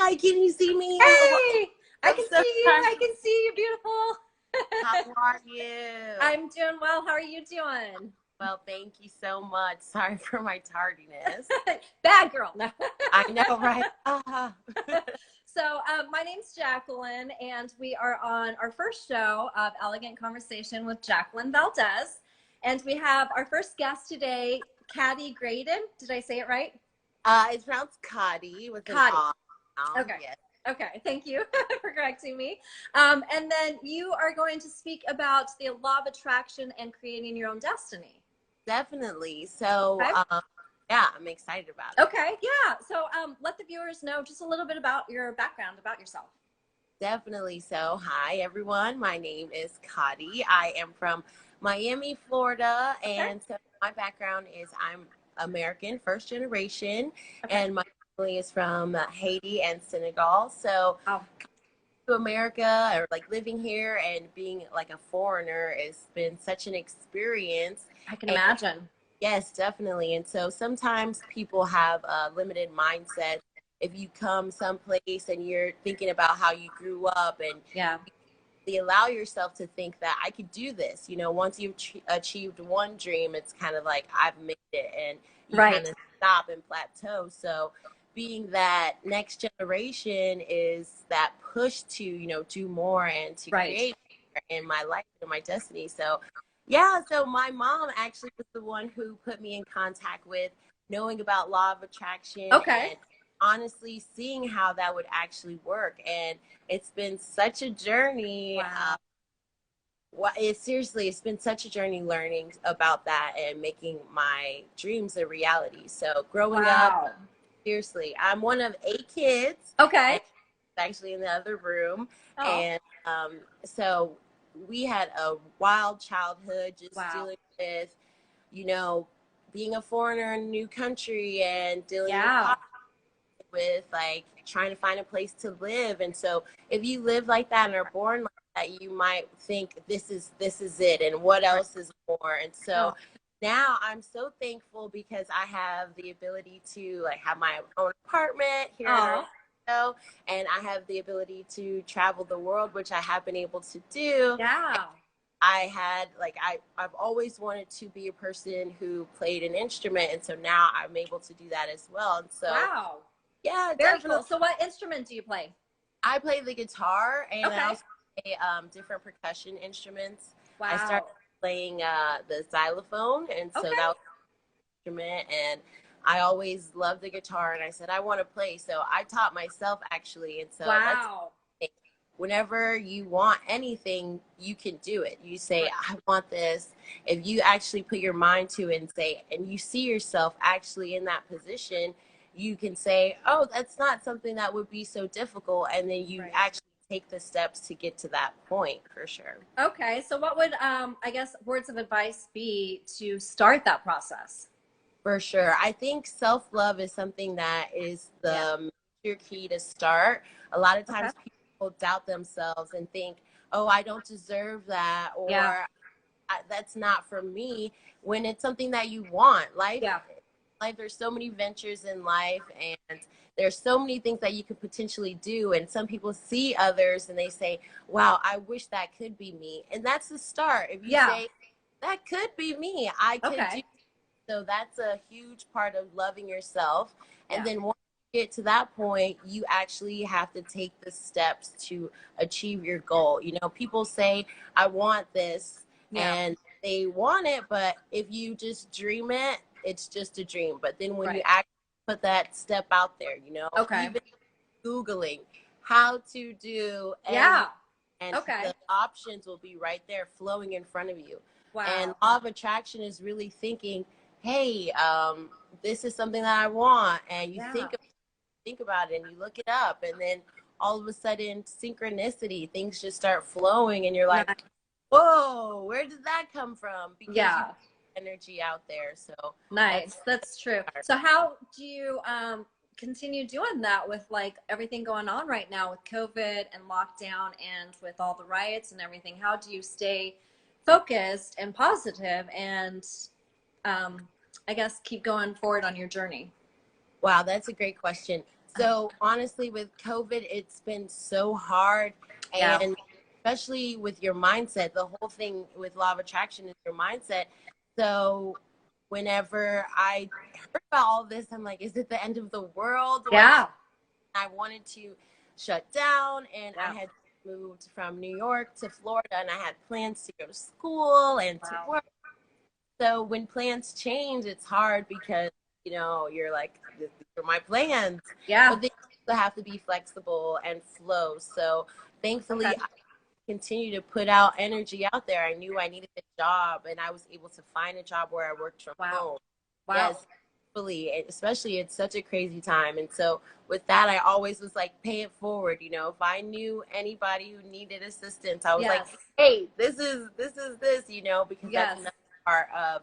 Hi, can you see me? Hey, I I'm can so see you. sorry. I can see you, beautiful. How are you? I'm doing well. How are you doing? Well, thank you so much. Sorry for my tardiness. Bad girl. No. I know, right? So, my name's Jacqueline, and we are on our first show of Elegant Conversation with Jacqueline Valdez. And we have our first guest today, Khady Graydon. Did I say it right? It's pronounced Khady with an Khady. R. Okay. Yes, Okay. Thank you for correcting me. And then you are going to speak about the law of attraction and creating your own destiny. definitely. So, Okay. yeah, I'm excited about it. Okay. Yeah. So, let the viewers know just a little bit about your background, about yourself. Definitely. So, hi, everyone. My name is Khady. I am from Miami, Florida. Okay. And so, my background is I'm American, first generation, Okay. and my family is from Haiti and Senegal. So, Oh, to America or like living here and being like a foreigner has been such an experience. I can And imagine. yes, definitely. And so sometimes people have a limited mindset. If you come someplace and you're thinking about how you grew up and Yeah. you allow yourself to think that I could do this, once you've achieved one dream, it's kind of like I've made it and you Right. kind of stop and plateau. So being that next generation is that push to, do more and to Right. create in my life and my destiny. So yeah, so my mom actually was the one who put me in contact with knowing about law of attraction Okay. and honestly seeing how that would actually work. And it's been such a journey. Wow. It's been such a journey learning about that and making my dreams a reality. So growing up, Wow. seriously, I'm one of 8 kids, Okay. and actually in the other room. Oh, And so we had a wild childhood, just wow. dealing with, you know, being a foreigner in a new country and dealing with Yeah. with like trying to find a place to live. And so if you live like that and are born like that, you might think this is it and what Right. else is more. And so Oh, now I'm so thankful because I have the ability to like have my own apartment here in oh, Orlando, and I have the ability to travel the world, which I have been able to do. yeah. I've always wanted to be a person who played an instrument, and so now I'm able to do that as well. And so Wow. yeah, Very definitely. cool. So what instrument do you play? I play the guitar and I Okay. also play different percussion instruments. I started Wow. playing the xylophone, and so that Okay. was an instrument. And I always loved the guitar, and I said I want to play. So I taught myself actually, and so that's Wow. whenever you want anything, you can do it. You say, Right. I want this. If you actually put your mind to it and say, and you see yourself actually in that position, you can say, oh, that's not something that would be so difficult. And then you Right. actually take the steps to get to that point for sure. Okay. So what would I guess words of advice be to start that process? For sure. I think self love is something that is Yeah. the major key to start. A lot of Okay. times people doubt themselves and think, oh, I don't deserve that, Yeah. or that's not for me, when it's something that you want. Yeah. There's so many ventures in life, and there's so many things that you could potentially do, and some people see others and they say, wow, I wish that could be me. And that's the start. If you Yeah. say that could be me, I could do. Okay. So that's a huge part of loving yourself. And Yeah. then once you get to that point, you actually have to take the steps to achieve your goal. People say, I want this, Yeah. and they want it, but if you just dream it, it's just a dream. But then when you Right. actually put that step out there, Okay. even Googling how to do Yeah. anything, and Okay. the options will be right there flowing in front of you. And Wow. law of attraction is really thinking, hey, this is something that I want, and you Yeah. think about it and you look it up, and then all of a sudden synchronicity, things just start flowing, and you're like, Nice. whoa, where did that come from? Because you Yeah. put energy out there. So that's Nice. That's true. So how do you continue doing that with like everything going on right now with COVID and lockdown and with all the riots and everything? How do you stay focused and positive and I guess keep going forward on your journey? wow, that's a great question. So honestly, with COVID, it's been so hard, Yeah. and especially with your mindset. The whole thing with law of attraction is your mindset. So whenever I heard about all this, I'm like, is it the end of the world? Yeah. I wanted to shut down, and I Yeah. had moved from New York to Florida, and I had plans to go to school and to Wow. work. So when plans change, it's hard because, you're like, these are my plans. Yeah. But they also have to be flexible and flow. So thankfully, Okay. I continue to put out energy out there. I knew I needed a job, and I was able to find a job where I worked from Wow. home. Wow. Yes, fully, especially it's such a crazy time. And so with that, I always was like, pay it forward. If I knew anybody who needed assistance, I was like, Yes. hey, this is this, because that's Yes. another part of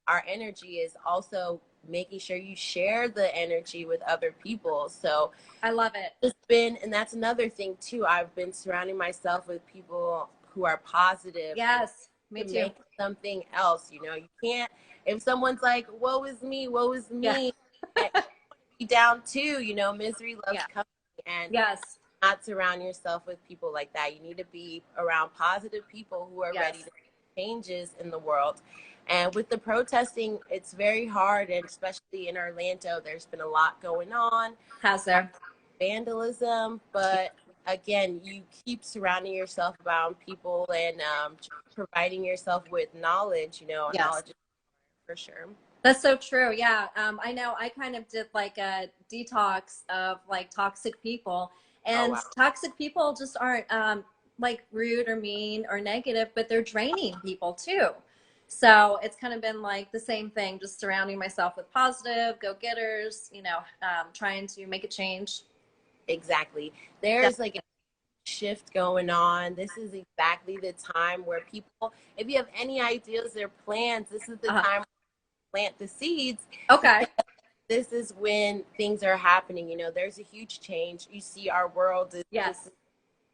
our energy is also making sure you share the energy with other people. So I love it. and that's another thing too. I've been surrounding myself with people who are positive and Yes. Me to too. make something else. You can't, if someone's like, woe is Yeah. me, be down too. Misery loves Yeah. company, and Yes. not surround yourself with people like that. You need to be around positive people who are ready Yes. to make changes in the world. And with the protesting, it's very hard, and especially in Orlando, there's been a lot going on, How's there? vandalism, but again, you keep surrounding yourself around people and providing yourself with knowledge, Yes. knowledge for sure. That's so true. Yeah. I know I kind of did like a detox of like toxic people, Oh, and wow. toxic people just aren't like rude or mean or negative, but they're draining people too. So it's kind of been like the same thing, just surrounding myself with positive go-getters, trying to make a change. Exactly. There's like a shift going on. This is exactly the time where people, if you have any ideas or plans, this is the Uh-huh. time to plant the seeds. Okay. This is when things are happening. There's a huge change. You see, our world is Yes.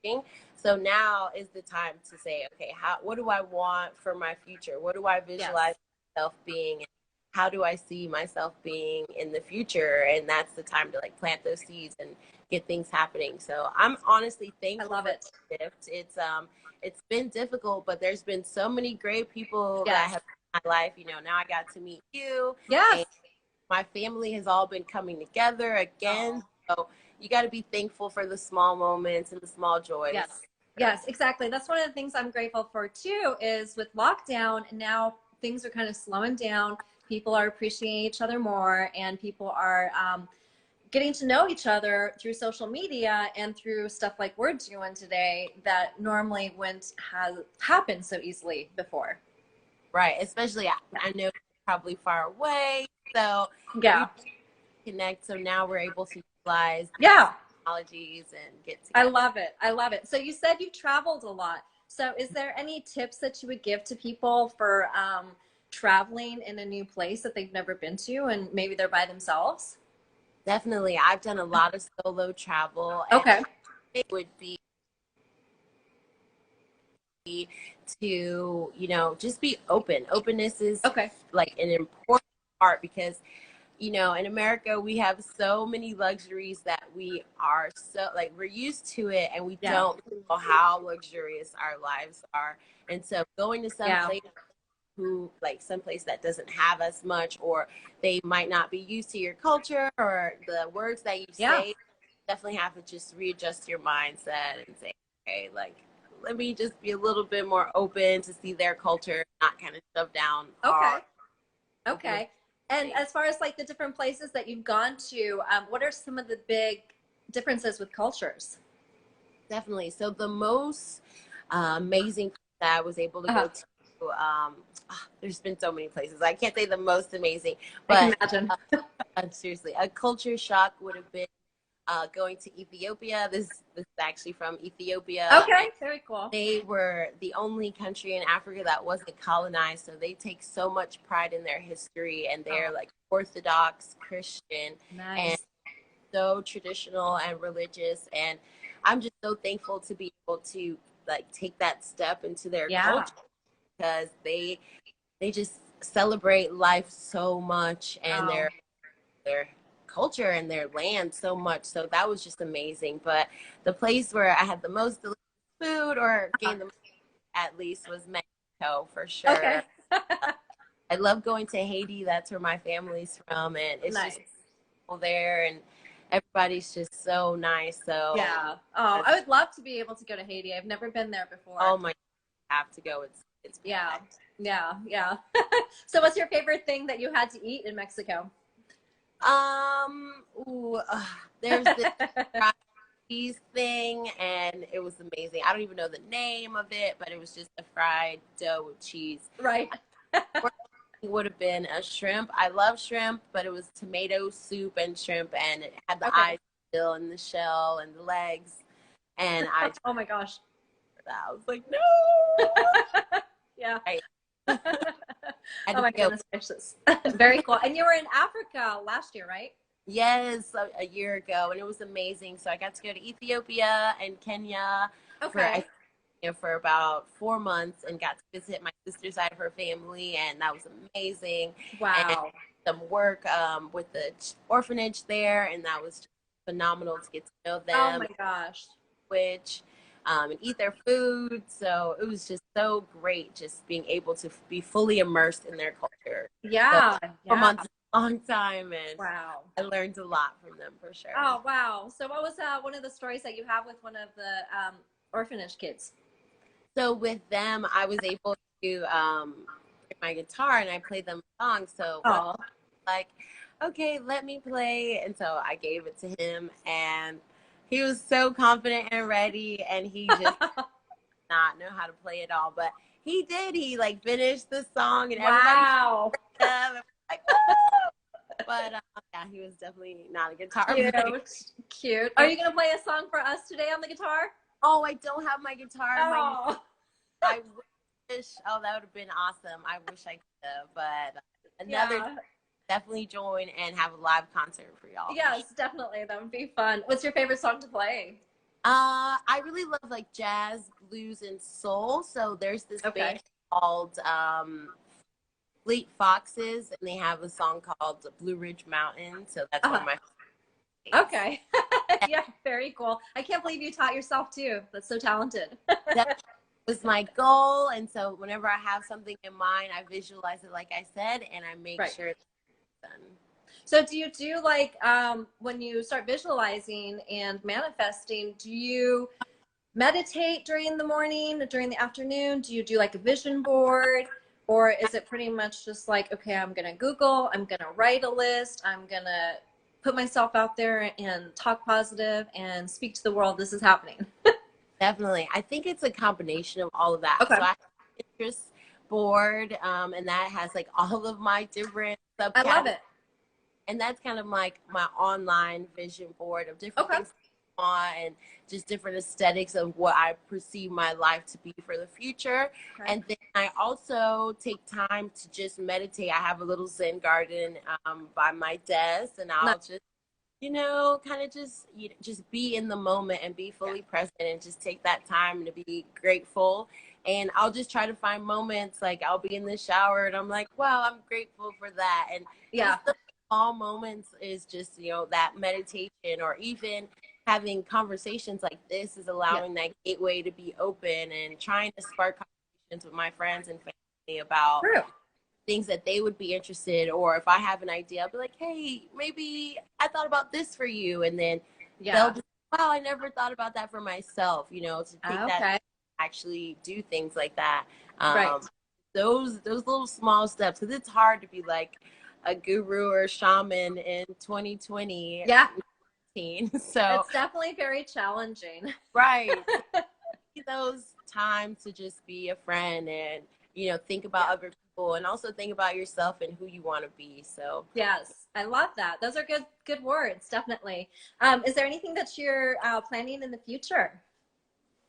changing. So now is the time to say, okay, what do I want for my future? What do I visualize Yes. myself being? How do I see myself being in the future? And that's the time to like plant those seeds and get things happening. So I'm honestly I thankful love for it. the shift. It's been difficult, but there's been so many great people that Yes. have in my life. Now I got to meet you, and Yes. my family has all been coming together again. Oh. So you got to be thankful for the small moments and the small joys. Yes. Yes, exactly. That's one of the things I'm grateful for too, is with lockdown, now things are kind of slowing down. People are appreciating each other more, and people are getting to know each other through social media and through stuff like we're doing today that normally wouldn't have happened so easily before. Right. Especially, I know you're probably far away. So we Yeah. connect. So now we're able to utilize these Yeah. technologies and get I together. love it. I love it. So you said you traveled a lot. So is there any tips that you would give to people for traveling in a new place that they've never been to and maybe they're by themselves? Definitely. I've done a lot of solo travel, and Okay. it would be to, just be open. Openness is Okay. like an important part because in America, we have so many luxuries that we are so like we're used to it, and we Yeah. don't know how luxurious our lives are. And so going to some Yeah. place someplace that doesn't have as much, or they might not be used to your culture or the words that you Yeah. say, definitely have to just readjust your mindset and say, okay, like let me just be a little bit more open to see their culture, not kind of shove down Okay. our Okay. And as far as like the different places that you've gone to, what are some of the big differences with cultures? Definitely. So the most amazing place that I was able to Uh-huh. go to, there's been so many places. I can't say the most amazing, I can but imagine. seriously, a culture shock would have been going to Ethiopia. This is actually from Ethiopia. Okay. Very cool. They were the only country in Africa that wasn't colonized, so they take so much pride in their history, and they're like Orthodox Christian and Nice. so traditional and religious. And I'm just so thankful to be able to like take that step into their Yeah. culture, because they just celebrate life so much, and Oh. their culture and their land so much. So that was just amazing. But the place where I had the most delicious food or gained the most at least was Mexico for Okay. sure. I love going to Haiti. That's where my family's from, and it's Nice. just people there, and everybody's just so nice. So Yeah. Oh, I would love to be able to go to Haiti. I've never been there before. oh my, have to go. It's Yeah. Yeah. Yeah. So what's your favorite thing that you had to eat in Mexico? ooh, there's this fried cheese thing, and it was amazing. I don't even know the name of it, but it was just a fried dough with cheese. Right. It would have been a shrimp. I love shrimp, but it was tomato soup and shrimp, and it had the eyes still and the shell and the legs. And I, oh my gosh, I was like, no. Yeah. I oh my goodness gracious. Very cool. And you were in Africa last year, right? Yes, a year ago, and it was amazing. So I got to go to Ethiopia and Kenya for about 4 months, and got to visit my sister's side of her family, and that was amazing. Wow. And some work with the orphanage there, and that was just phenomenal to get to know them. Oh my gosh. And eat their food. So it was just so great just being able to be fully immersed in their culture. Yeah. So 4 months is a long time, and wow. I learned a lot from them for sure. Oh, wow. So what was one of the stories that you have with one of the orphanage kids? So with them, I was able to bring my guitar, and I played them a song. So like, okay, let me play. And so I gave it to him, and he was so confident and ready, and he just not know how to play at all. But he did. He like finished the song, and everybody like, but yeah, he was definitely not a guitar player. Cute. Are you gonna play a song for us today on the guitar? Oh, I don't have my guitar. Oh. I wish. Oh, that would have been awesome. I wish I could have, but another definitely join and have a live concert for y'all. Yes, definitely. That would be fun. What's your favorite song to play? I really love like jazz, blues, and soul. So there's this band called Fleet Foxes, and they have a song called Blue Ridge Mountain. So that's one of my favorites. Okay. Yeah, very cool. I can't believe you taught yourself too. That's so talented. That was my goal, and so whenever I have something in mind, I visualize it like I said, and I make sure it's done. So do you do like when you start visualizing and manifesting, do you meditate during the morning, during the afternoon? Do you do like a vision board? Or is it pretty much just like, okay, I'm going to Google, I'm going to write a list, I'm going to put myself out there and talk positive and speak to the world, this is happening? Definitely. I think it's a combination of all of that. Okay. So I have an interest board, and that has like all of my different subcategories. I love it. And that's kind of like my online vision board of different things I want, and just different aesthetics of what I perceive my life to be for the future. And then I also take time to just meditate. I have a little Zen garden by my desk, and I'll just, kind of just be in the moment and be fully present, and just take that time to be grateful. And I'll just try to find moments, like I'll be in the shower and I'm like, wow, I'm grateful for that. And small moments is just, that meditation, or even having conversations like this is allowing that gateway to be open, and trying to spark conversations with my friends and family about things that they would be interested. Or if I have an idea, I'll be like, hey, maybe I thought about this for you. And then they'll be, wow, I never thought about that for myself, to take that, actually do things like that. Those little small steps, because it's hard to be like a guru or shaman in 2020. So it's definitely very challenging. Those times to just be a friend, and think about other people, and also think about yourself and who you want to be. So yes, I love that. Those are good words. Definitely. Is there anything that you're planning in the future?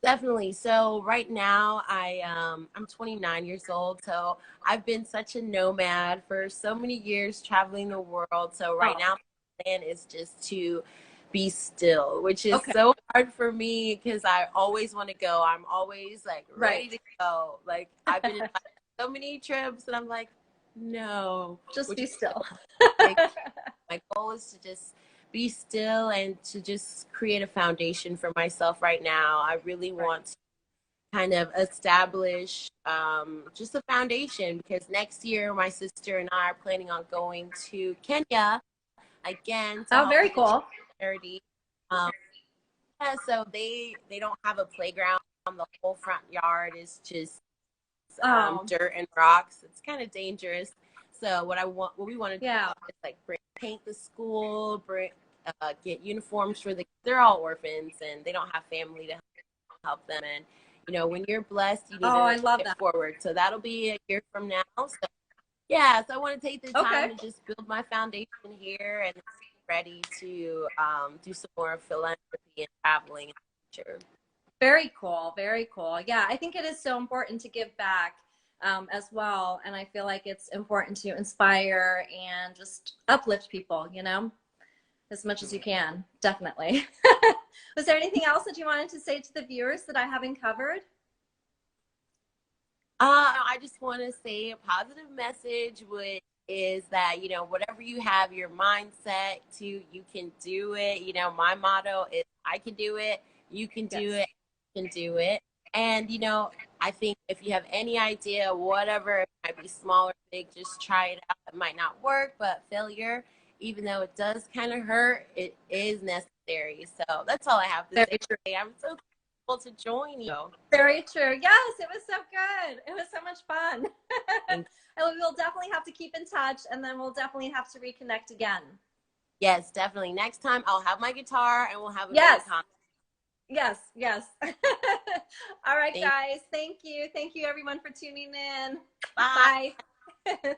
Definitely. So right now I'm 29 years old. So I've been such a nomad for so many years, traveling the world. So right now my plan is just to be still, which is so hard for me, because I always want to go. I'm always like ready to go. Like I've been in so many trips, and I'm like, no, just be still. my goal is to just be still and to just create a foundation for myself right now. I really want to kind of establish just a foundation, because next year my sister and I are planning on going to Kenya again to Oh, help very with the cool. charity. Um, yeah, so they don't have a playground. The whole front yard is just Oh, dirt and rocks. It's kind of dangerous. So what we want to do yeah. is like paint the school, get uniforms for they're all orphans and they don't have family to help them. And when you're blessed, you need Oh, I to love pay it that. forward. So that'll be a year from now. So yeah, so I want to take the Okay. time to just build my foundation here and ready to do some more philanthropy and traveling in the future. Very cool. Very cool. Yeah, I think it is so important to give back as well. And I feel like it's important to inspire and just uplift people, as much as you can. Definitely. Was there anything else that you wanted to say to the viewers that I haven't covered? I just want to say a positive message, which is that, whatever you have your mindset to, you can do it. My motto is I can do it, you can do Yes. it, you can do it. And, I think if you have any idea, whatever, it might be small or big, just try it out. It might not work, but failure, even though it does kind of hurt, it is necessary. So that's all I have to say Very true. today. I'm so grateful to join you. Very true. Yes, it was so good. It was so much fun. Thank And we'll definitely have to keep in touch, and then we'll definitely have to reconnect again. Yes, definitely. Next time I'll have my guitar and we'll have a mini Yes. concert. Yes. Yes. All right, Thank guys. Thank you. Thank you, everyone, for tuning in. Bye. Bye.